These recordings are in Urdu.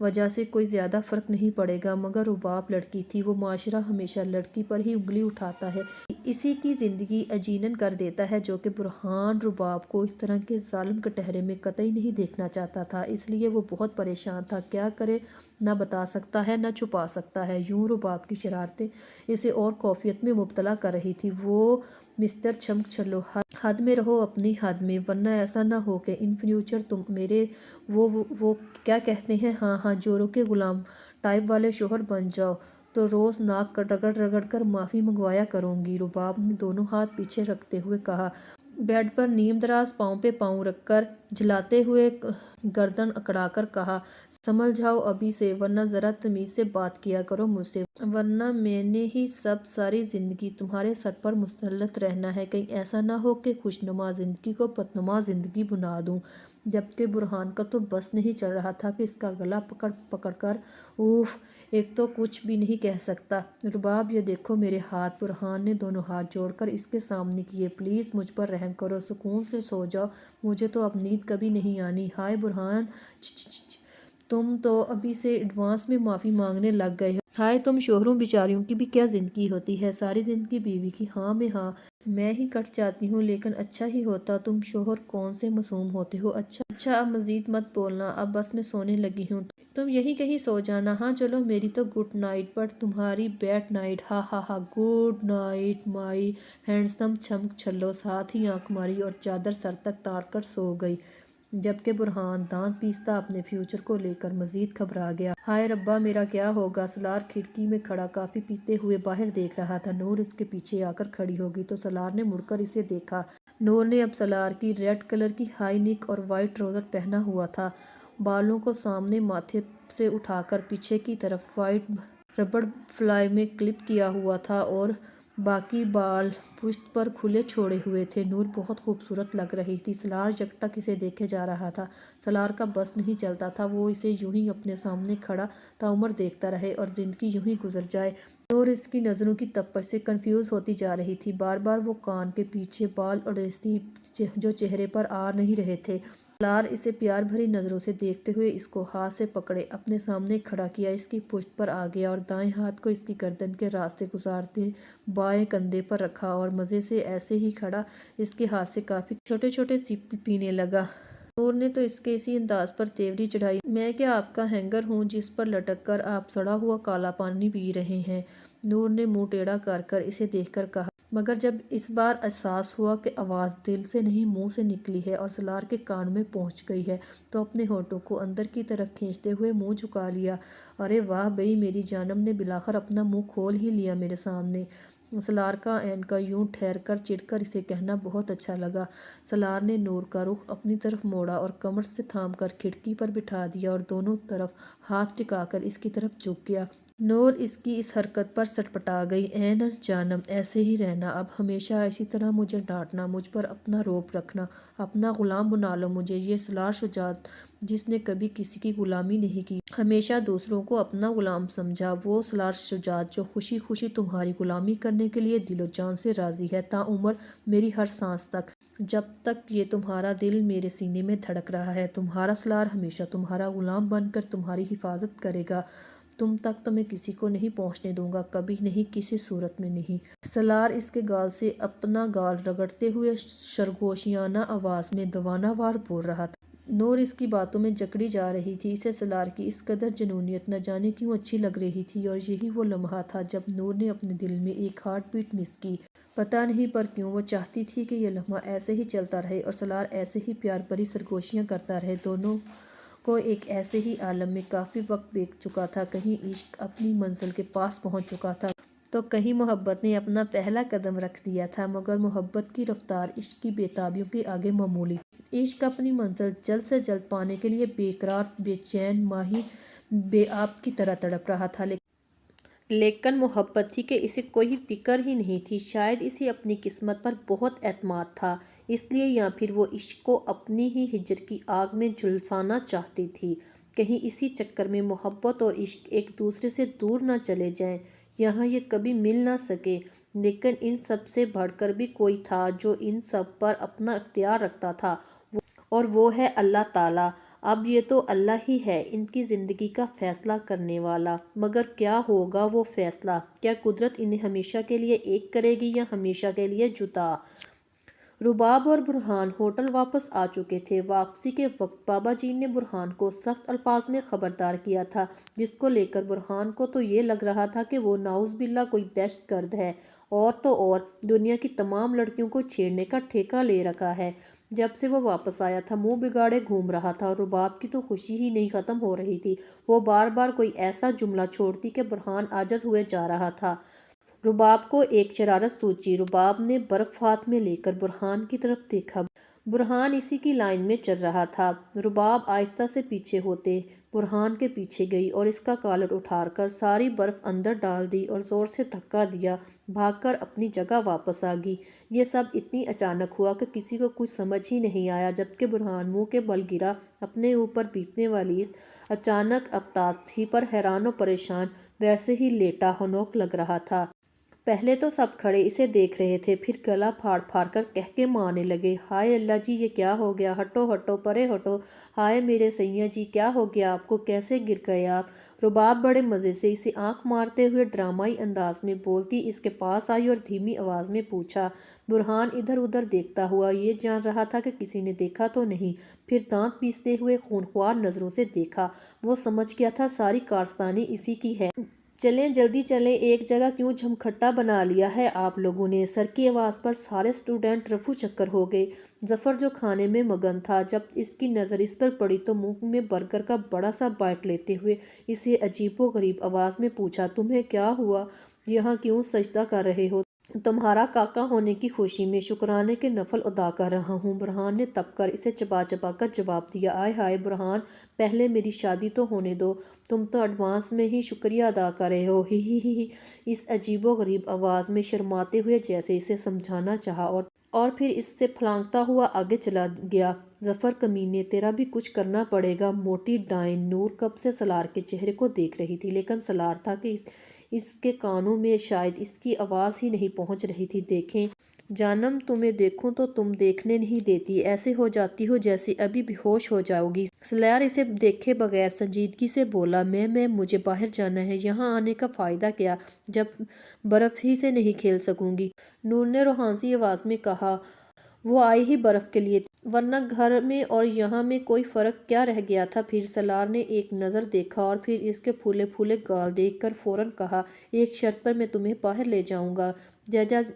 وجہ سے کوئی زیادہ فرق نہیں پڑے گا، مگر رباب لڑکی تھی، وہ معاشرہ ہمیشہ لڑکی پر ہی انگلی اٹھاتا ہے، اسی کی زندگی عجینن کر دیتا ہے، جو کہ برہان رباب کو اس طرح کے ظالم کٹہرے میں قطعی نہیں دیکھنا چاہتا تھا۔ اس لیے وہ بہت پریشان تھا، کیا کرے، نہ بتا سکتا ہے نہ چھپا سکتا ہے۔ یوں رباب کی شرارتیں اسے اور خوفیت میں مبتلا کر رہی تھی۔ وہ مسٹر چمک چھلو، حد میں رہو، اپنی حد میں، ورنہ ایسا نہ ہو کہ ان فیوچر تم میرے وہ کیا کہتے ہیں، ہاں ہاں جوروں کے غلام ٹائپ والے شوہر بن جاؤ تو روز ناک رگڑ رگڑ کر معافی منگوایا کروں گی۔ رباب نے دونوں ہاتھ پیچھے رکھتے ہوئے کہا، بیڈ پر نیم دراز پاؤں پہ پاؤں رکھ کر جھلاتے ہوئے گردن اکڑا کر کہا، سنبھل جاؤ ابھی سے، ورنہ ذرا تمیز سے بات کیا کرو مجھ سے، ورنہ میں نے ہی ساری زندگی تمہارے سر پر مسلط رہنا ہے، کہیں ایسا نہ ہو کہ خوشنما زندگی کو بدنما زندگی بنا دوں۔ جبکہ برہان کا تو بس نہیں چل رہا تھا کہ اس کا گلا پکڑ پکڑ کر اوف، ایک تو کچھ بھی نہیں کہہ سکتا۔ رباب یہ دیکھو میرے ہاتھ، برہان نے دونوں ہاتھ جوڑ کر اس کے سامنے کیے، پلیز مجھ پر رحم کرو، سکون سے سو جاؤ، مجھے تو اب نیند کبھی نہیں آنی۔ ہائے برہان، تم تو ابھی سے ایڈوانس میں معافی مانگنے لگ گئے ہو۔ ہائے، تم شوہروں بیچاریوں کی بھی کیا زندگی ہوتی ہے، ساری زندگی بیوی کی ہاں میں ہاں میں ہی کٹ جاتی ہوں، لیکن اچھا ہی ہوتا، تم شوہر کون سے معصوم ہوتے ہو۔ اچھا اب مزید مت بولنا، اب بس میں سونے لگی ہوں، تم یہی کہیں سو جانا۔ ہاں چلو، میری تو گڈ نائٹ، بٹ تمہاری بیڈ نائٹ، ہا ہا ہا، گڈ نائٹ مائی ہینڈسم چمک چھلو، ساتھ ہی آنکھ ماری اور چادر سر تک تار کر سو گئی۔ جبکہ برہان دانت پیستا اپنے فیوچر کو لے کر مزید گھبرا گیا۔ ہائے ربا، میرا کیا ہوگا۔ سالار کھڑکی میں کھڑا کافی پیتے ہوئے باہر دیکھ رہا تھا۔ نور اس کے پیچھے آ کر کھڑی ہو گئی تو سالار نے مڑ کر اسے دیکھا۔ نور نے اب سالار کی ریڈ کلر کی ہائی نیک اور وائٹ ٹراؤزر پہنا ہوا تھا، بالوں کو سامنے ماتھے سے اٹھا کر پیچھے کی طرف وائٹ ربڑ فلائی میں کلپ کیا ہوا تھا اور باقی بال پشت پر کھلے چھوڑے ہوئے تھے۔ نور بہت خوبصورت لگ رہی تھی۔ سالار یکٹک اسے دیکھے جا رہا تھا۔ سالار کا بس نہیں چلتا تھا، وہ اسے یوں ہی اپنے سامنے کھڑا تاعمر دیکھتا رہے اور زندگی یوں ہی گزر جائے۔ نور اس کی نظروں کی تپش سے کنفیوز ہوتی جا رہی تھی، بار بار وہ کان کے پیچھے بال اڑیستی جو چہرے پر آ نہیں رہے تھے۔ سالار اسے پیار بھری نظروں سے دیکھتے ہوئے اس کو ہاتھ سے پکڑے اپنے سامنے کھڑا کیا، اس کی پشت پر آ گیا اور دائیں ہاتھ کو اس کی گردن کے راستے گزارتے بائیں کندھے پر رکھا اور مزے سے ایسے ہی کھڑا اس کے ہاتھ سے کافی چھوٹے چھوٹے سپ پینے لگا۔ نور نے تو اس کے اسی انداز پر تیوری چڑھائی، میں کیا آپ کا ہینگر ہوں جس پر لٹک کر آپ سڑا ہوا کالا پانی پی رہے ہیں۔ نور نے منہ ٹیڑھا کر کر اسے دیکھ کر کہا، مگر جب اس بار احساس ہوا کہ آواز دل سے نہیں منہ سے نکلی ہے اور سالار کے کان میں پہنچ گئی ہے تو اپنے ہونٹوں کو اندر کی طرف کھینچتے ہوئے منہ جھکا لیا۔ ارے واہ بھئی، میری جانم نے بلاخر اپنا منہ کھول ہی لیا میرے سامنے۔ سالار کا اینکا یوں ٹھہر کر چڑھ کر اسے کہنا بہت اچھا لگا۔ سالار نے نور کا رخ اپنی طرف موڑا اور کمر سے تھام کر کھڑکی پر بٹھا دیا اور دونوں طرف ہاتھ ٹکا کر اس کی طرف جھک گیا۔ نور اس کی اس حرکت پر سٹپٹا گئی، اے جانم، ایسے ہی رہنا، اب ہمیشہ اسی طرح مجھے ڈانٹنا، مجھ پر اپنا رعب رکھنا، اپنا غلام بنا لو مجھے۔ یہ سالار شجاعت جس نے کبھی کسی کی غلامی نہیں کی، ہمیشہ دوسروں کو اپنا غلام سمجھا، وہ سالار شجاعت جو خوشی خوشی تمہاری غلامی کرنے کے لیے دل و جان سے راضی ہے، تا عمر میری ہر سانس تک، جب تک یہ تمہارا دل میرے سینے میں دھڑک رہا ہے۔ تمہارا سالار ہمیشہ تمہارا غلام بن کر تمہاری حفاظت کرے گا، تم تک تو میں کسی کو نہیں پہنچنے دوں گا، کبھی نہیں، کسی صورت میں نہیں۔ سالار اس کے گال سے اپنا گال رگڑتے ہوئے سرگوشیانہ آواز میں دیوانہ وار بول رہا تھا۔ نور اس کی باتوں میں جکڑی جا رہی تھی، اسے سالار کی اس قدر جنونیت نہ جانے کیوں اچھی لگ رہی تھی، اور یہی وہ لمحہ تھا جب نور نے اپنے دل میں ایک ہارٹ بیٹ مس کی۔ پتہ نہیں پر کیوں وہ چاہتی تھی کہ یہ لمحہ ایسے ہی چلتا رہے اور سالار ایسے ہی پیار بھری سرگوشیاں کرتا رہے۔ دونوں کو ایک ایسے ہی عالم میں کافی وقت بیت چکا تھا، کہیں عشق اپنی منزل کے پاس پہنچ چکا تھا تو کہیں محبت نے اپنا پہلا قدم رکھ دیا تھا، مگر محبت کی رفتار عشق کی بے تابیوں کے آگے معمولی تھی۔ عشق اپنی منزل جلد سے جلد پانے کے لیے بے قرار، بے چین ماہی بے آب کی طرح تڑپ رہا تھا، لیکن محبت تھی کہ اسے کوئی فکر ہی نہیں تھی۔ شاید اسے اپنی قسمت پر بہت اعتماد تھا، اس لیے یا پھر وہ عشق کو اپنی ہی ہجر کی آگ میں جھلسانا چاہتی تھی، کہیں اسی چکر میں محبت اور عشق ایک دوسرے سے دور نہ چلے جائیں، یہاں یہ کبھی مل نہ سکے۔ لیکن ان سب سے بڑھ کر بھی کوئی تھا جو ان سب پر اپنا اختیار رکھتا تھا، اور وہ ہے اللہ تعالیٰ۔ اب یہ تو اللہ ہی ہے ان کی زندگی کا فیصلہ کرنے والا، مگر کیا ہوگا وہ فیصلہ؟ کیا قدرت انہیں ہمیشہ کے لیے ایک کرے گی یا ہمیشہ کے لیے جدا؟ رباب اور برہان ہوٹل واپس آ چکے تھے۔ واپسی کے وقت بابا جی نے برہان کو سخت الفاظ میں خبردار کیا تھا، جس کو لے کر برہان کو تو یہ لگ رہا تھا کہ وہ نعوذ باللہ کوئی دہشت گرد ہے، اور تو اور دنیا کی تمام لڑکیوں کو چھیڑنے کا ٹھیکہ لے رکھا ہے۔ جب سے وہ واپس آیا تھا منہ بگاڑے گھوم رہا تھا، اور رباب کی تو خوشی ہی نہیں ختم ہو رہی تھی۔ وہ بار بار کوئی ایسا جملہ چھوڑتی کہ برہان عاجز ہوئے جا رہا تھا۔ رباب کو ایک شرارت سوچی۔ رباب نے برف ہاتھ میں لے کر برہان کی طرف دیکھا۔ برہان اسی کی لائن میں چل رہا تھا۔ رباب آہستہ سے پیچھے ہوتے برہان کے پیچھے گئی اور اس کا کالر اٹھا کر ساری برف اندر ڈال دی اور زور سے دھکا دیا، بھاگ کر اپنی جگہ واپس آ گئی۔ یہ سب اتنی اچانک ہوا کہ کسی کو کچھ سمجھ ہی نہیں آیا، جبکہ برہان منہ کے بل گرا اپنے اوپر بیتنے والی اس اچانک آفتابی پر حیران و پریشان، ویسے ہی لیٹا ہونک لگ رہا تھا۔ پہلے تو سب کھڑے اسے دیکھ رہے تھے، پھر گلا پھاڑ پھاڑ کر قہقہے مارنے لگے۔ ہائے اللہ جی، یہ کیا ہو گیا؟ ہٹو ہٹو، پرے ہٹو! ہائے میرے سیاں جی، کیا ہو گیا آپ کو؟ کیسے گر گئے آپ؟ رباب بڑے مزے سے اسے آنکھ مارتے ہوئے ڈرامائی انداز میں بولتی اس کے پاس آئی اور دھیمی آواز میں پوچھا۔ برہان ادھر ادھر دیکھتا ہوا یہ جان رہا تھا کہ کسی نے دیکھا تو نہیں، پھر دانت پیستے ہوئے خونخوار نظروں سے دیکھا۔ وہ سمجھ گیا تھا ساری کارستانی اسی کی ہے۔ چلیں جلدی چلیں، ایک جگہ کیوں جھمکھٹا بنا لیا ہے آپ لوگوں نے؟ سر کی آواز پر سارے اسٹوڈنٹ رفو چکر ہو گئے۔ ظفر جو کھانے میں مگن تھا، جب اس کی نظر اس پر پڑی تو منہ میں برگر کا بڑا سا بائٹ لیتے ہوئے اسے عجیب و غریب آواز میں پوچھا، تمہیں کیا ہوا؟ یہاں کیوں سجدہ کر رہے ہو؟ تمہارا کاکا ہونے کی خوشی میں شکرانے کے نفل ادا کر رہا ہوں۔ برہان نے تپ کر اسے چبا چبا کر جواب دیا۔ آئے ہائے برہان، پہلے میری شادی تو ہونے دو، تم تو ایڈوانس میں ہی شکریہ ادا کر رہے ہو، ہی ہی ہی۔ اس عجیب و غریب آواز میں شرماتے ہوئے جیسے اسے سمجھانا چاہا اور پھر اس سے پھلانگتا ہوا آگے چلا گیا۔ ظفر کمینے، تیرا بھی کچھ کرنا پڑے گا۔ موٹی ڈائن نور کب سے سالار کے چہرے کو دیکھ رہی تھی، لیکن سالار تھا کہ اس کے کانوں میں شاید اس کی آواز ہی نہیں پہنچ رہی تھی۔ دیکھیں جانم، تمہیں دیکھوں تو تم دیکھنے نہیں دیتی، ایسے ہو جاتی ہو جیسے ابھی بے ہوش ہو جاؤ گی۔ سالار اسے دیکھے بغیر سنجیدگی سے بولا، میں مجھے باہر جانا ہے، یہاں آنے کا فائدہ کیا جب برف ہی سے نہیں کھیل سکوں گی؟ نور نے روحانسی آواز میں کہا، وہ آئی ہی برف کے لیے تھی، ورنہ گھر میں اور یہاں میں کوئی فرق کیا رہ گیا تھا پھر؟ سالار نے ایک نظر دیکھا اور پھر اس کے پھولے پھولے گال دیکھ کر فوراً کہا، ایک شرط پر میں تمہیں باہر لے جاؤں گا،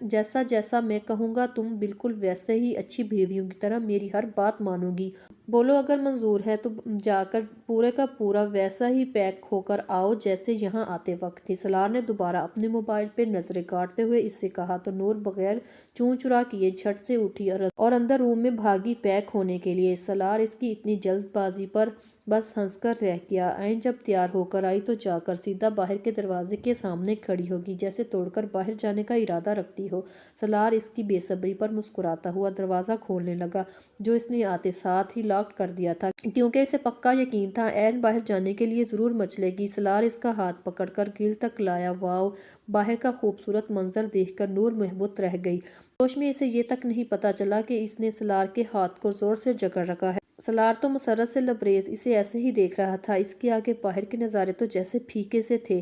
جیسا جیسا میں کہوں گا تم بالکل ویسے ہی اچھی بیویوں کی طرح میری ہر بات مانو گی۔ بولو اگر منظور ہے تو جا کر پورے کا پورا ویسا ہی پیک ہو کر آؤ جیسے یہاں آتے وقت تھی۔ سالار نے دوبارہ اپنے موبائل پہ نظریں گاڑتے ہوئے اس سے کہا تو نور بغیر چوں چرا کیے جھٹ سے اٹھی اور اندر روم میں بھاگی پیک ہونے کے لیے۔ سالار اس کی اتنی جلد بازی پر بس ہنس کر رہ گیا۔ عین جب تیار ہو کر آئی تو جا کر سیدھا باہر کے دروازے کے سامنے کھڑی ہوگی، جیسے توڑ کر باہر جانے کا ارادہ رکھتی ہو۔ سالار اس کی بے صبری پر مسکراتا ہوا دروازہ کھولنے لگا، جو اس نے آتے ساتھ ہی لاک کر دیا تھا، کیونکہ اسے پکا یقین تھا عین باہر جانے کے لیے ضرور مچلے گی۔ سالار اس کا ہاتھ پکڑ کر گرل تک لایا۔ واؤ! باہر کا خوبصورت منظر دیکھ کر نور محبت رہ گئی۔ ہوش میں اسے یہ تک نہیں پتہ چلا کہ اس نے سالار کے ہاتھ کو زور سے جکڑ رکھا ہے۔ سالار تو مسرت سے لبریز اسے ایسے ہی دیکھ رہا تھا۔ اس کے آگے باہر کے نظارے تو جیسے پھیکے سے تھے۔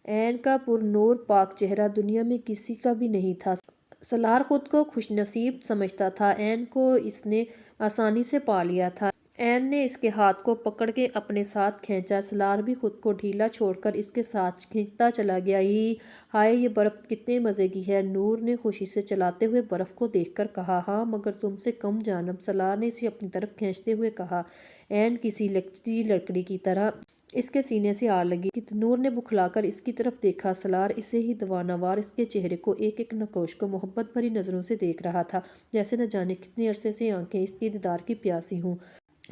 عین کا پر نور پاک چہرہ دنیا میں کسی کا بھی نہیں تھا۔ سالار خود کو خوش نصیب سمجھتا تھا، عین کو اس نے آسانی سے پا لیا تھا۔ عین نے اس کے ہاتھ کو پکڑ کے اپنے ساتھ کھینچا۔ سالار بھی خود کو ڈھیلا چھوڑ کر اس کے ساتھ کھینچتا چلا گیا۔ ہائے یہ برف کتنے مزے کی ہے، نور نے خوشی سے چلاتے ہوئے برف کو دیکھ کر کہا۔ ہاں مگر تم سے کم جانم، سالار نے اسے اپنی طرف کھینچتے ہوئے کہا۔ عین کسی لچی لکڑی کی طرح اس کے سینے سے آ لگی۔ نور نے بکھلا کر اس کی طرف دیکھا۔ سالار اسے ہی دوانوار اس کے چہرے کو ایک ایک نقوش کو محبت بھری نظروں سے دیکھ رہا تھا، جیسے نہ جانے کتنے عرصے سے آنکھیں اس کے دیدار کی پیاسی ہوں۔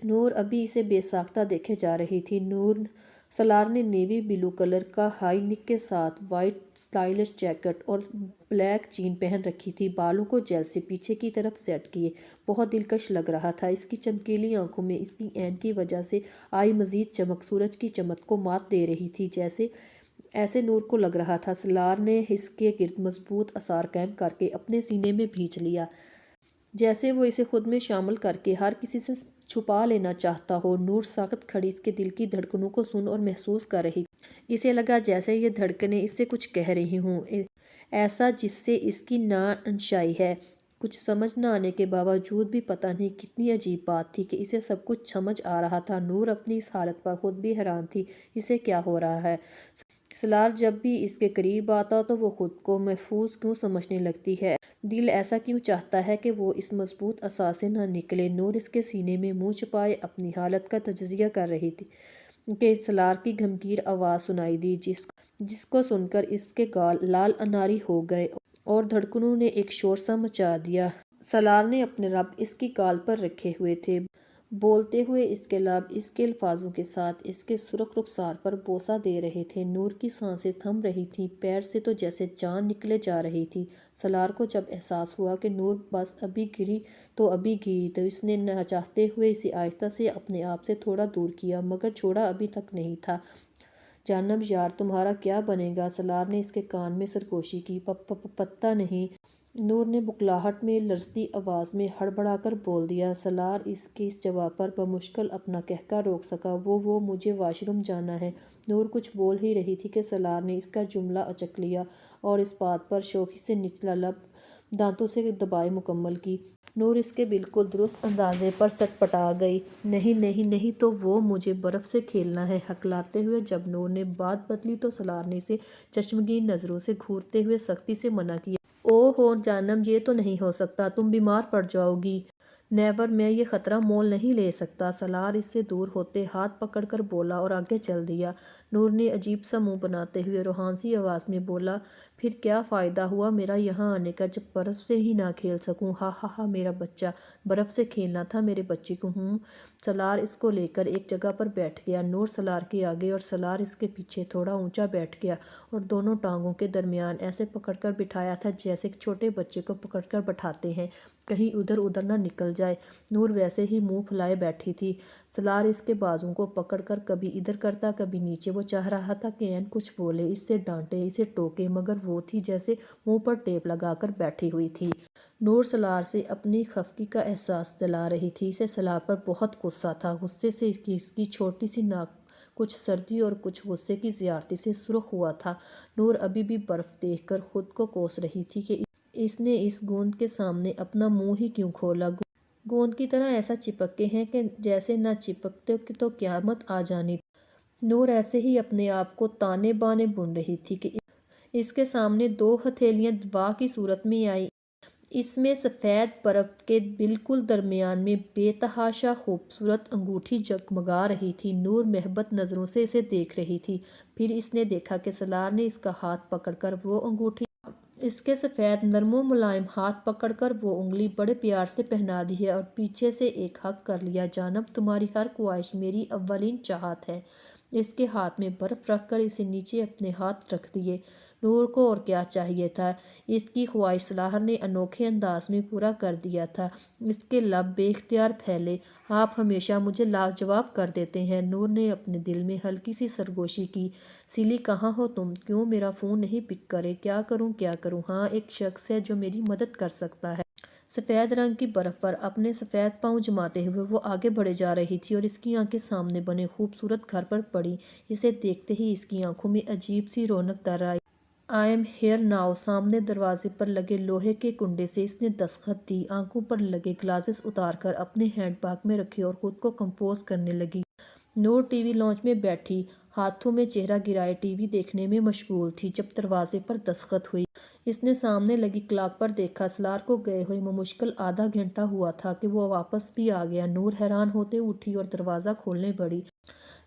نور ابھی اسے بے ساختہ دیکھے جا رہی تھی۔ سالار نے نیوی بلو کلر کا ہائی نیک کے ساتھ وائٹ سٹائلش جیکٹ اور بلیک جین پہن رکھی تھی، بالوں کو جیل سے پیچھے کی طرف سیٹ کیے بہت دلکش لگ رہا تھا۔ اس کی چمکیلی آنکھوں میں اس کی عین کی وجہ سے آئی مزید چمک سورج کی چمک کو مات دے رہی تھی، ایسے نور کو لگ رہا تھا۔ سالار نے اس کے گرد مضبوط آثار قائم کر کے اپنے سینے میں بھینچ لیا، جیسے وہ اسے خود میں شامل کر کے ہر کسی سے چھپا لینا چاہتا ہو۔ نور ساکت کھڑی اس کے دل کی دھڑکنوں کو سن اور محسوس کر رہی تھی۔ اسے لگا جیسے یہ دھڑکنیں اس سے کچھ کہہ رہی ہوں، ایسا جس سے اس کی ناآشنائی ہے۔ کچھ سمجھ نہ آنے کے باوجود بھی پتہ نہیں کتنی عجیب بات تھی کہ اسے سب کچھ سمجھ آ رہا تھا۔ نور اپنی اس حالت پر خود بھی حیران تھی، اسے کیا ہو رہا ہے؟ سالار جب بھی اس کے قریب آتا تو وہ خود کو محفوظ کیوں سمجھنے لگتی ہے؟ دل ایسا کیوں چاہتا ہے کہ وہ اس مضبوط عصا سے نہ نکلے؟ نور اس کے سینے میں منہ چھپائے اپنی حالت کا تجزیہ کر رہی تھی کہ سالار کی گھمگیر آواز سنائی دی، جس کو سن کر اس کے گال لال اناری ہو گئے اور دھڑکنوں نے ایک شور سا مچا دیا۔ سالار نے اپنے لب اس کی گال پر رکھے ہوئے تھے، بولتے ہوئے اس کے لب اس کے الفاظوں کے ساتھ اس کے سرخ رخسار پر بوسہ دے رہے تھے۔ نور کی سانسیں تھم رہی تھیں، پیر سے تو جیسے جان نکلے جا رہی تھی۔ سالار کو جب احساس ہوا کہ نور بس ابھی گری تو اس نے نہ چاہتے ہوئے اسے آہستہ سے اپنے آپ سے تھوڑا دور کیا، مگر چھوڑا ابھی تک نہیں تھا۔ جانب یار، تمہارا کیا بنے گا؟ سالار نے اس کے کان میں سرگوشی کی۔ پتہ نہیں، نور نے بکلاہٹ میں لرزتی آواز میں ہڑبڑا کر بول دیا۔ سالار اس کے اس جواب پر بمشکل اپنا قہقہ روک سکا۔ وہ مجھے واش روم جانا ہے۔ نور کچھ بول ہی رہی تھی کہ سالار نے اس کا جملہ اچک لیا اور اس بات پر شوخی سے نچلا لب دانتوں سے دبائے مکمل کی۔ نور اس کے بالکل درست اندازے پر سٹ پٹا گئی۔ نہیں نہیں نہیں، تو وہ مجھے برف سے کھیلنا ہے۔ ہکلاتے ہوئے جب نور نے بات بدلی تو سالار نے اسے چشمگیر نظروں سے گھورتے ہوئے سختی سے منع کیا۔ اوہ ہو جانم، یہ تو نہیں ہو سکتا، تم بیمار پڑ جاؤ گی۔ نیور، میں یہ خطرہ مول نہیں لے سکتا۔ سالار اس سے دور ہوتے ہاتھ پکڑ کر بولا اور آگے چل دیا۔ نور نے عجیب سا منہ بناتے ہوئے روحانسی آواز میں بولا، پھر کیا فائدہ ہوا میرا یہاں آنے کا جب برف سے ہی نہ کھیل سکوں؟ ہا ہا ہا، میرا بچہ، برف سے کھیلنا تھا میرے بچے کو؟ سالار اس کو لے کر ایک جگہ پر بیٹھ گیا۔ نور سالار کے آگے اور سالار اس کے پیچھے تھوڑا اونچا بیٹھ گیا اور دونوں ٹانگوں کے درمیان ایسے پکڑ کر بٹھایا تھا جیسے چھوٹے بچے کو پکڑ کر بٹھاتے ہیں، کہیں ادھر نہ نکل جائے۔ نور ویسے ہی منہ پھلائے بیٹھی تھی۔ سالار اس کے بازو کو پکڑ کر کبھی ادھر کرتا کبھی نیچے۔ وہ چاہ رہا تھا کہ عین کچھ بولے، اس سے ڈانٹے، اسے ٹوکے، مگر وہ تھی جیسے منہ پر ٹیپ لگا کر بیٹھی ہوئی تھی۔ نور سالار سے اپنی خفگی کا احساس دلا رہی تھی۔ اسے سالار پر بہت غصہ تھا، غصے سے اس کی چھوٹی سی ناک کچھ سردی اور کچھ غصے کی زیادتی سے سرخ ہوا تھا۔ نور ابھی بھی برف دیکھ کر خود کو کوس رہی تھی کہ اس نے اس گوند کے سامنے اپنا منہ ہی کیوں کھولا۔ گوند کی طرح ایسا چپکے ہیں کہ جیسے نہ چپکتے تو قیامت آ جانی تھی۔ نور ایسے ہی اپنے آپ کو تانے بانے بن رہی تھی کہ اس کے سامنے دو ہتھیلیاں دعا کی صورت میں آئیں۔ اس میں سفید برف کے بالکل درمیان میں بے تحاشا خوبصورت انگوٹھی جگمگا رہی تھی۔ نور محبت نظروں سے اسے دیکھ رہی تھی۔ پھر اس نے دیکھا کہ سالار نے اس کا ہاتھ پکڑ کر وہ انگوٹھی اس کے سفید نرم و ملائم ہاتھ پکڑ کر وہ انگلی بڑے پیار سے پہنا دی ہے اور پیچھے سے ایک ہگ کر لیا۔ جانب، تمہاری ہر خواہش میری اولین چاہت ہے۔ اس کے ہاتھ میں برف رکھ کر اسے نیچے اپنے ہاتھ رکھ دیے۔ نور کو اور کیا چاہیے تھا؟ اس کی خواہش سالار نے انوکھے انداز میں پورا کر دیا تھا۔ اس کے لب بے اختیار پھیلے۔ آپ ہمیشہ مجھے لاجواب کر دیتے ہیں۔ نور نے اپنے دل میں ہلکی سی سرگوشی کی۔ سیلی، کہاں ہو تم؟ کیوں میرا فون نہیں پک کرے؟ کیا کروں؟ ہاں، ایک شخص ہے جو میری مدد کر سکتا ہے۔ سفید رنگ کی برف پر اپنے سفید پاؤں جماتے ہوئے وہ آگے بڑھے جا رہی تھی اور اس کی آنکھیں سامنے بنے خوبصورت گھر پر پڑیں۔ اسے دیکھتے ہی اس کی آنکھوں میں عجیب سی رونق در آئی۔ I am here now. سامنے دروازے پر لگے لوہے کے کنڈے سے اس نے دستخط دی، آنکھوں پر لگے گلاسز اتار کر اپنے ہینڈ بیگ میں رکھے اور خود کو کمپوز کرنے لگی۔ نور ٹی وی لاؤنج میں بیٹھی ہاتھوں میں چہرہ گرائے ٹی وی دیکھنے میں مشغول تھی جب دروازے پر دستخط ہوئی۔ اس نے سامنے لگی کلاک پر دیکھا۔ سالار کو گئے ہوئے بمشکل آدھا گھنٹہ ہوا تھا کہ وہ واپس بھی آ گیا۔ نور حیران ہوتے اٹھی اور دروازہ کھولنے بڑھی۔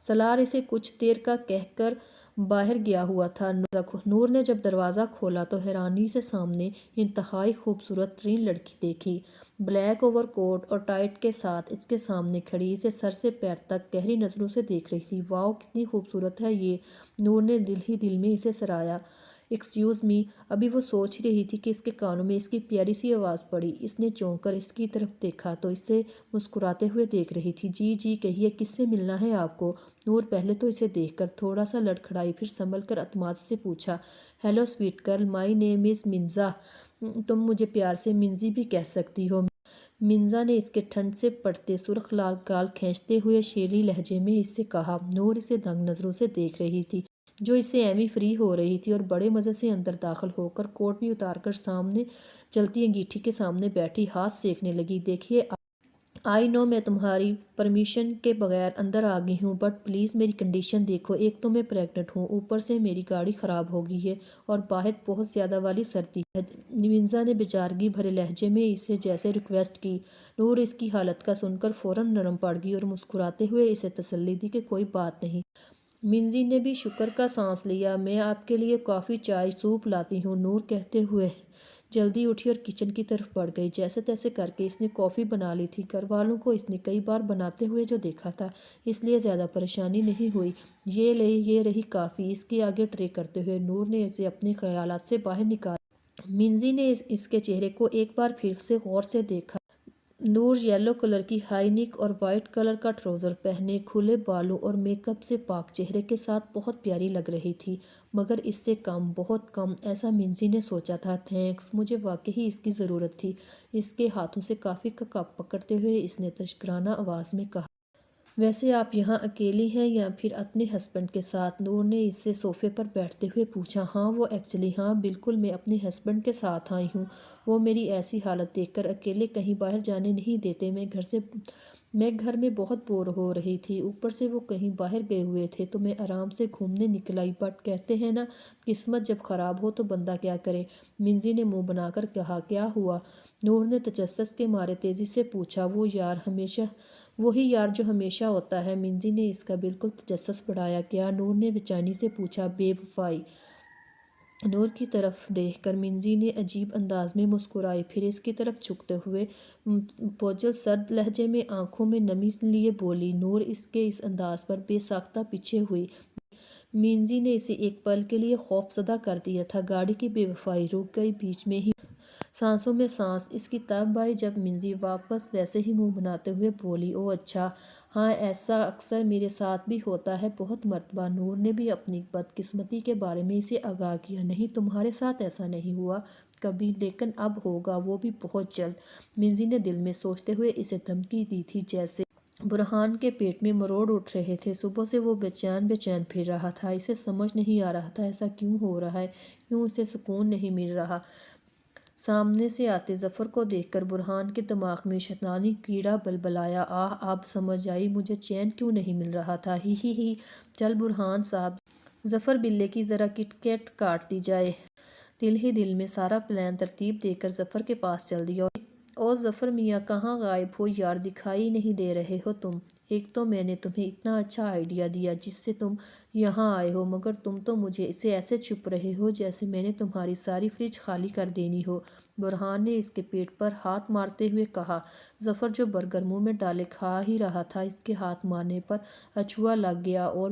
سالار اسے کچھ دیر کا کہہ کر باہر گیا ہوا تھا۔ نور نے جب دروازہ کھولا تو حیرانی سے سامنے انتہائی خوبصورت ترین لڑکی دیکھی۔ بلیک اوور کوٹ اور ٹائٹ کے ساتھ اس کے سامنے کھڑی اسے سر سے پیر تک گہری نظروں سے دیکھ رہی تھی۔ واؤ، کتنی خوبصورت ہے یہ! نور نے دل ہی دل میں اسے سراہا۔ Excuse me! ابھی وہ سوچ ہی رہی تھی کہ اس کے کانوں میں اس کی پیاری سی آواز پڑی۔ اس نے چونک کر اس کی طرف دیکھا تو اسے مسکراتے ہوئے دیکھ رہی تھی۔ جی کہیے، کس سے ملنا ہے آپ کو؟ نور پہلے تو اسے دیکھ کر تھوڑا سا لڑکھڑائی، پھر سنبھل کر اعتماد سے پوچھا، ہیلو سویٹ گرل، مائی نیم از منزا۔ تم مجھے پیار سے منزی بھی کہہ سکتی ہو۔ منزا نے اس کے ٹھنڈ سے پڑتے سرخ لال گال کھینچتے ہوئے شیریں لہجے میں اس سے کہا۔ نور اسے دنگ نظروں سے دیکھ رہی تھی، جو اس سے ایویں فری ہو رہی تھی، اور بڑے مزے سے اندر داخل ہو کر کوٹ بھی اتار کر سامنے چلتی انگیٹھی کے سامنے بیٹھی ہاتھ سیکنے لگی۔ دیکھیے آئی نو میں تمہاری پرمیشن کے بغیر اندر آ گئی ہوں، بٹ پلیز میری کنڈیشن دیکھو۔ ایک تو میں پریگننٹ ہوں، اوپر سے میری گاڑی خراب ہو گئی ہے، اور باہر بہت زیادہ والی سردی ہے۔ منزا نے بیچارگی بھرے لہجے میں اسے جیسے ریکویسٹ کی۔ نور اس کی حالت کا سن کر فوراً نرم پڑ گئی اور مسکراتے ہوئے اسے تسلی دی کہ کوئی بات نہیں۔ منزی نے بھی شکر کا سانس لیا۔ میں آپ کے لیے کافی، چائے، سوپ لاتی ہوں، نور کہتے ہوئے جلدی اٹھی اور کچن کی طرف بڑھ گئی۔ جیسے تیسے کر کے اس نے کافی بنا لی تھی۔ گھر والوں کو اس نے کئی بار بناتے ہوئے جو دیکھا تھا، اس لیے زیادہ پریشانی نہیں ہوئی۔ یہ لے، یہ رہی کافی، اس کے آگے ٹرے کرتے ہوئے نور نے اسے اپنے خیالات سے باہر نکالا۔ منزی نے اس کے چہرے کو ایک بار پھر سے غور سے دیکھا۔ نور یلو کلر کی ہائی نیک اور وائٹ کلر کا ٹراؤزر پہنے، کھلے بالوں اور میک اپ سے پاک چہرے کے ساتھ بہت پیاری لگ رہی تھی، مگر اس سے کم، بہت کم، ایسا منزی نے سوچا تھا۔ تھینکس، مجھے واقعی اس کی ضرورت تھی۔ اس کے ہاتھوں سے کافی کا کپ پکڑتے ہوئے اس نے تشکرانہ آواز میں کہا۔ ویسے آپ یہاں اکیلی ہیں یا پھر اپنے ہسبینڈ کے ساتھ؟ نور نے اس سے صوفے پر بیٹھتے ہوئے پوچھا۔ ہاں بالکل، میں اپنے ہسبینڈ کے ساتھ آئی ہوں۔ وہ میری ایسی حالت دیکھ کر اکیلے کہیں باہر جانے نہیں دیتے۔ میں گھر میں بہت بور ہو رہی تھی، اوپر سے وہ کہیں باہر گئے ہوئے تھے تو میں آرام سے گھومنے نکل آئی۔ بٹ کہتے ہیں نا، قسمت جب خراب ہو تو بندہ کیا کرے؟ منزی نے منہ بنا کر کہا۔ کیا ہوا؟ نور نے تجسس کے مارے تیزی سے پوچھا۔ وہی یار جو ہمیشہ ہوتا ہے۔ منزی نے اس کا بالکل تجسس بڑھایا۔ کیا؟ نور نے بے چینی سے پوچھا۔ بے وفائی۔ نور کی طرف دیکھ کر منزی نے عجیب انداز میں مسکرائی، پھر اس کی طرف جھکتے ہوئے بوجھل سرد لہجے میں آنکھوں میں نمی لیے بولی۔ نور اس کے اس انداز پر بے ساختہ پیچھے ہوئی۔ منزی نے اسے ایک پل کے لیے خوف زدہ کر دیا تھا۔ گاڑی کی بے وفائی رک گئی بیچ میں ہی۔ سانسوں میں سانس اس کی تب آئی جب منزی واپس ویسے ہی منہ بناتے ہوئے بولی۔ او اچھا، ہاں ایسا اکثر میرے ساتھ بھی ہوتا ہے، بہت مرتبہ۔ نور نے بھی اپنی بدقسمتی کے بارے میں اسے آگاہ کیا۔ نہیں، تمہارے ساتھ ایسا نہیں ہوا کبھی، لیکن اب ہوگا، وہ بھی بہت جلد۔ منزی نے دل میں سوچتے ہوئے اسے دھمکی دی تھی جیسے برہان کے پیٹ میں مروڑ اٹھ رہے تھے۔ صبح سے وہ بے چین پھر رہا تھا۔ اسے سمجھ نہیں آ رہا تھا ایسا کیوں ہو رہا ہے، کیوں اسے سکون نہیں مل رہا۔ سامنے سے آتے ظفر کو دیکھ کر برہان کے دماغ میں شیطانی کیڑا بلبلایا۔ اب سمجھ آئی مجھے چین کیوں نہیں مل رہا تھا۔ ہی چل برہان صاحب، ظفر بلے کی ذرا کٹ کٹ کاٹ دی جائے۔ دل ہی دل میں سارا پلان ترتیب دے کر ظفر کے پاس چل دیا۔ او ظفر میاں، کہاں غائب ہو یار، دکھائی نہیں دے رہے ہو تم۔ ایک تو میں نے تمہیں اتنا اچھا آئیڈیا دیا جس سے تم یہاں آئے ہو، مگر تم تو مجھے سے ایسے چھپ رہے ہو جیسے میں نے تمہاری ساری فریج خالی کر دینی ہو۔ برہان نے اس کے پیٹ پر ہاتھ مارتے ہوئے کہا۔ ظفر جو برگر منہ میں ڈالے کھا ہی رہا تھا، اس کے ہاتھ مارنے پر اچھوا لگ گیا اور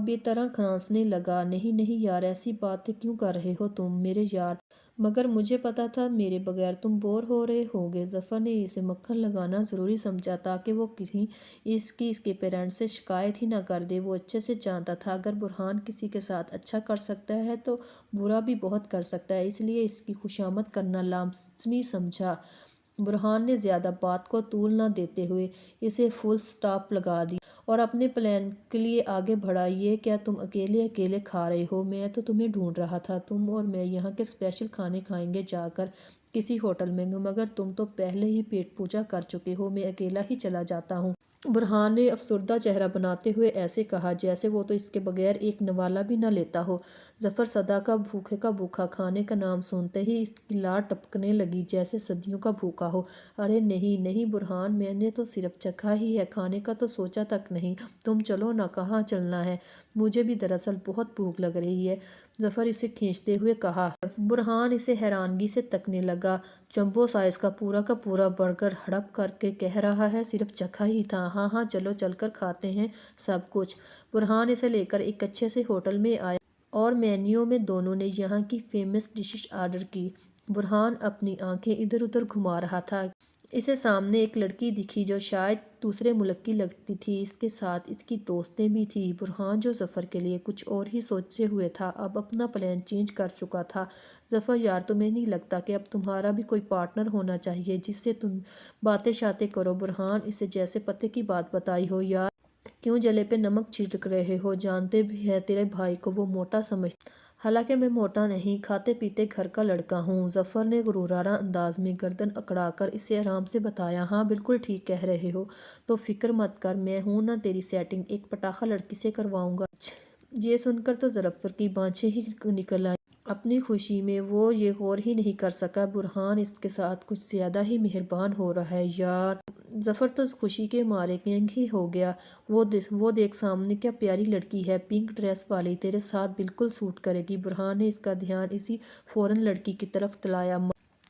بے طرح کھانسنے لگا۔ نہیں یار، ایسی باتیں کیوں کر رہے ہو تم میرے یار، مگر مجھے پتا تھا میرے بغیر تم بور ہو رہے ہوگے۔ ظفر نے اسے مکھن لگانا ضروری سمجھا تاکہ وہ کہیں اس کے پیرنٹس سے شکایت ہی نہ کر دے۔ وہ اچھے سے جانتا تھا اگر برہان کسی کے ساتھ اچھا کر سکتا ہے تو برا بھی بہت کر سکتا ہے، اس لیے اس کی خوشامد کرنا لازمی سمجھا۔ برہان نے زیادہ بات کو طول نہ دیتے ہوئے اسے فل سٹاپ لگا دی اور اپنے پلان کے لیے آگے بڑھا۔ یہ کیا تم اکیلے کھا رہے ہو؟ میں تو تمہیں ڈھونڈ رہا تھا۔ تم اور میں یہاں کے اسپیشل کھانے کھائیں گے جا کر کسی ہوٹل میں، مگر تم تو پہلے ہی پیٹ پوجا کر چکے ہو، میں اکیلا ہی چلا جاتا ہوں۔ برہان نے افسردہ چہرہ بناتے ہوئے ایسے کہا جیسے وہ تو اس کے بغیر ایک نوالہ بھی نہ لیتا ہو۔ ظفر صدا کا بھوکا کھانے کا نام سنتے ہی اس کی لار ٹپکنے لگی جیسے صدیوں کا بھوکا ہو۔ ارے نہیں برہان، میں نے تو صرف چکھا ہی ہے، کھانے کا تو سوچا تک نہیں۔ تم چلو نا، کہاں چلنا ہے؟ مجھے بھی دراصل بہت بھوک لگ رہی ہے، ظفر اسے کھینچتے ہوئے کہا۔ برہان اسے حیرانگی سے تکنے لگا۔ جمبو سائز کا پورا برگر ہڑپ کر کے کہہ رہا ہے صرف چکھا ہی تھا۔ ہاں چلو، چل کر کھاتے ہیں سب کچھ۔ برہان اسے لے کر ایک اچھے سے ہوٹل میں آیا اور مینیو میں دونوں نے یہاں کی فیمس ڈشز آرڈر کی۔ برہان اپنی آنکھیں ادھر ادھر گھما رہا تھا اسے سامنے ایک لڑکی دکھی جو شاید دوسرے ملک کی لگتی تھی، اس کے ساتھ اس کی دوستیں بھی تھیں۔ برہان جو ظفر کے لیے کچھ اور ہی سوچے ہوئے تھا، اب اپنا پلان چینج کر چکا تھا۔ ظفر یار، تمہیں نہیں لگتا کہ اب تمہارا بھی کوئی پارٹنر ہونا چاہیے جس سے تم باتیں شاتیں کرو؟ برہان اسے جیسے پتے کی بات بتائی ہو۔ یار کیوں جلے پہ نمک چھڑک رہے ہو؟ جانتے بھی ہے تیرے بھائی کو وہ موٹا سمجھتا، حالانکہ میں موٹا نہیں، کھاتے پیتے گھر کا لڑکا ہوں۔ ظفر نے غرورانہ انداز میں گردن اکڑا کر اسے آرام سے بتایا، ہاں بالکل ٹھیک کہہ رہے ہو، تو فکر مت کر، میں ہوں نا، تیری سیٹنگ ایک پٹاخہ لڑکی سے کرواؤں گا۔ یہ سن کر تو ظفر کی بانچیں ہی نکل آئیں۔ اپنی خوشی میں وہ یہ غور ہی نہیں کر سکا برہان اس کے ساتھ کچھ زیادہ ہی مہربان ہو رہا ہے۔ یار ظفر تو خوشی کے مارے گینگ ہی ہو گیا۔ وہ دیکھ سامنے کیا پیاری لڑکی ہے، پنک ڈریس والی، تیرے ساتھ بالکل سوٹ کرے گی۔ برہان نے اس کا دھیان اسی فوراً لڑکی کی طرف دلایا،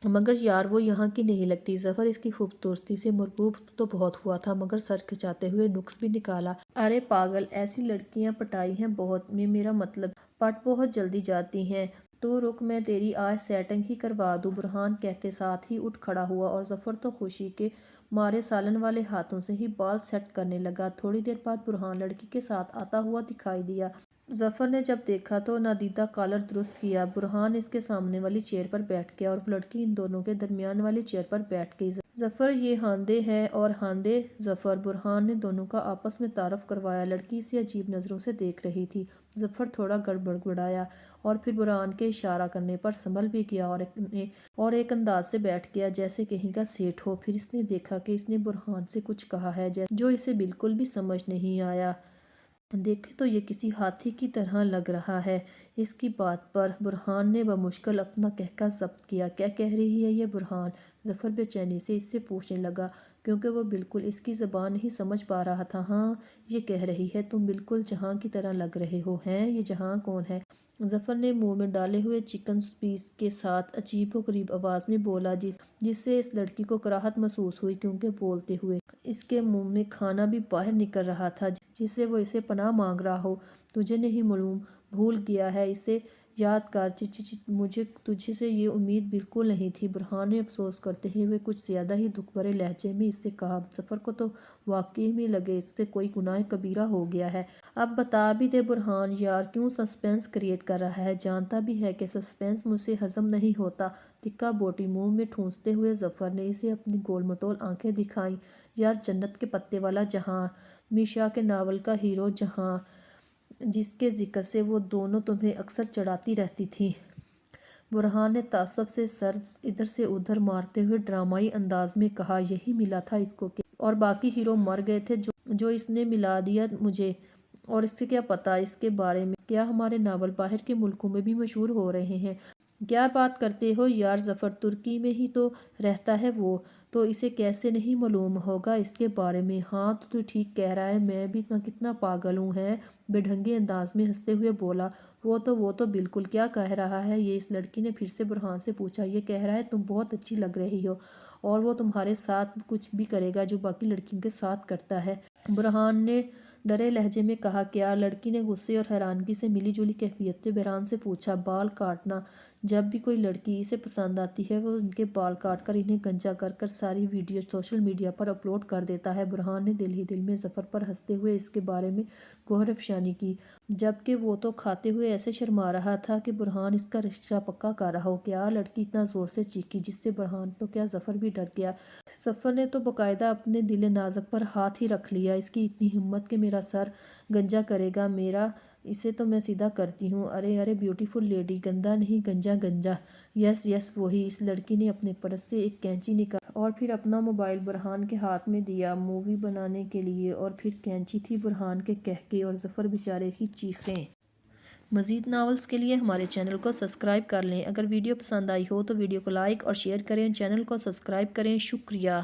مگر یار وہ یہاں کی نہیں لگتی۔ ظفر اس کی خوبصورتی سے مرغوب تو بہت ہوا تھا، مگر سر کھچاتے ہوئے نکس بھی نکالا، ارے پاگل، ایسی لڑکیاں پٹائی ہیں بہت، میں میرا مطلب پٹ بہت جلدی جاتی ہیں، تو رک میں تیری آج سیٹنگ ہی کروا دوں۔ برہان کہتے ساتھ ہی اٹھ کھڑا ہوا اور ظفر تو خوشی کے مارے سالن والے ہاتھوں سے ہی بال سیٹ کرنے لگا۔ تھوڑی دیر بعد برہان لڑکی کے ساتھ آتا ہوا دکھائی دیا۔ ظفر نے جب دیکھا تو نادیدہ کالر درست کیا، برہان اس کے سامنے والی چیئر پر بیٹھ گیا اور لڑکی ان دونوں کے درمیان والی چیئر پر بیٹھ گئی۔ ظفر یہ ہاندے ہے اور ہاندے ظفر، برہان نے دونوں کا آپس میں تعارف کروایا۔ لڑکی اسے عجیب نظروں سے دیکھ رہی تھی۔ ظفر تھوڑا گڑبڑایا اور پھر برہان کے اشارہ کرنے پر سنبھل بھی گیا اور ایک انداز سے بیٹھ گیا جیسے کہیں کا سیٹ ہو۔ پھر اس نے دیکھا کہ اس نے برہان سے کچھ کہا ہے جو اسے بالکل بھی سمجھ نہیں آیا۔ دیکھے تو یہ کسی ہاتھی کی طرح لگ رہا ہے۔ اس کی بات پر برہان نے بمشکل اپنا قہقہ ضبط کیا، کیا کہہ رہی ہے یہ برہان؟ ظفر بے چینی سے اس سے پوچھنے لگا کیونکہ وہ بالکل اس کی زبان نہیں سمجھ پا رہا تھا۔ ہاں یہ کہہ رہی ہے تم بالکل جہاں کی طرح لگ رہے ہو۔ ہیں یہ جہاں کون ہے؟ ظفر نے منہ میں ڈالے ہوئے چکن پیس کے ساتھ عجیب و غریب آواز میں بولا جس سے اس لڑکی کو کراہت محسوس ہوئی، کیونکہ بولتے ہوئے اس کے منہ میں کھانا بھی باہر نکل رہا تھا جس سے وہ اسے پناہ مانگ رہا ہو۔ تجھے نہیں معلوم، بھول گیا ہے اسے یاد کر، مجھے تجھ سے یہ امید بالکل نہیں تھی۔ برہان نے افسوس کرتے ہوئے کچھ زیادہ ہی دکھ بھرے لہجے میں اس سے کہا۔ ظفر کو تو واقعی میں لگے اس سے کوئی گناہ کبیرہ ہو گیا ہے۔ اب بتا بھی دے برہان، یار کیوں سسپینس کریٹ کر رہا ہے؟ جانتا بھی ہے کہ سسپینس مجھ سے ہضم نہیں ہوتا۔ تکا بوٹی منہ میں ٹھونستے ہوئے ظفر نے اسے اپنی گول مٹول آنکھیں دکھائیں۔ یار جنت کے پتے والا جہاں، میشا کے ناول کا ہیرو جہاں، جس کے ذکر سے وہ دونوں تمہیں اکثر چڑھاتی رہتی تھیں۔ برہان نے تعصب سے سر ادھر سے ادھر مارتے ہوئے ڈرامائی انداز میں کہا، یہی ملا تھا اس کو کہ اور باقی ہیرو مر گئے تھے جو اس نے ملا دیا مجھے، اور اس سے کیا پتا اس کے بارے میں، کیا ہمارے ناول باہر کے ملکوں میں بھی مشہور ہو رہے ہیں؟ کیا بات کرتے ہو یار؟ ظفر ترکی میں ہی تو رہتا ہے وہ، تو اسے کیسے نہیں معلوم ہوگا اس کے بارے میں؟ ہاں تو ٹھیک کہہ رہا ہے، میں بھی کتنا پاگل ہوں، ہے بے ڈھنگے انداز میں ہنستے ہوئے بولا وہ تو بالکل۔ کیا کہہ رہا ہے یہ؟ اس لڑکی نے پھر سے برہان سے پوچھا۔ یہ کہہ رہا ہے تم بہت اچھی لگ رہی ہو اور وہ تمہارے ساتھ کچھ بھی کرے گا جو باقی لڑکیوں کے ساتھ کرتا ہے۔ برہان نے ڈرے لہجے میں کہا، کیا؟ لڑکی نے غصے اور حیرانگی سے ملی جلی کیفیت سے برہان سے پوچھا۔ بال کاٹنا، جب بھی کوئی لڑکی اسے پسند آتی ہے وہ ان کے بال کاٹ کر انہیں گنجا کر ساری ویڈیو سوشل میڈیا پر اپلوڈ کر دیتا ہے۔ برہان نے دل ہی دل میں ظفر پر ہنستے ہوئے اس کے بارے میں گوہر افشانی کی، جبکہ وہ تو کھاتے ہوئے ایسے شرما رہا تھا کہ برہان اس کا رشتہ پکا کر رہا ہو۔ کیا؟ لڑکی اتنا زور سے چیخی جس سے برہان تو کیا ظفر بھی ڈر گیا۔ ظفر نے تو باقاعدہ اپنے دل نازک پر ہاتھ ہی رکھ لیا، اس کی اتنی ہمت کہ میرا سر گنجا کرے گا، اسے تو میں سیدھا کرتی ہوں۔ ارے بیوٹیفل لیڈی، گندا نہیں گنجا۔ یس وہی۔ اس لڑکی نے اپنے پرس سے ایک کینچی نکالی اور پھر اپنا موبائل برہان کے ہاتھ میں دیا مووی بنانے کے لیے، اور پھر کینچی تھی برہان کے قہقہے اور ظفر بیچارے کی چیخیں۔ مزید ناولز کے لیے ہمارے چینل کو سبسکرائب کر لیں۔ اگر ویڈیو پسند آئی ہو تو ویڈیو کو لائک اور شیئر کریں، چینل کو سبسکرائب کریں۔ شکریہ۔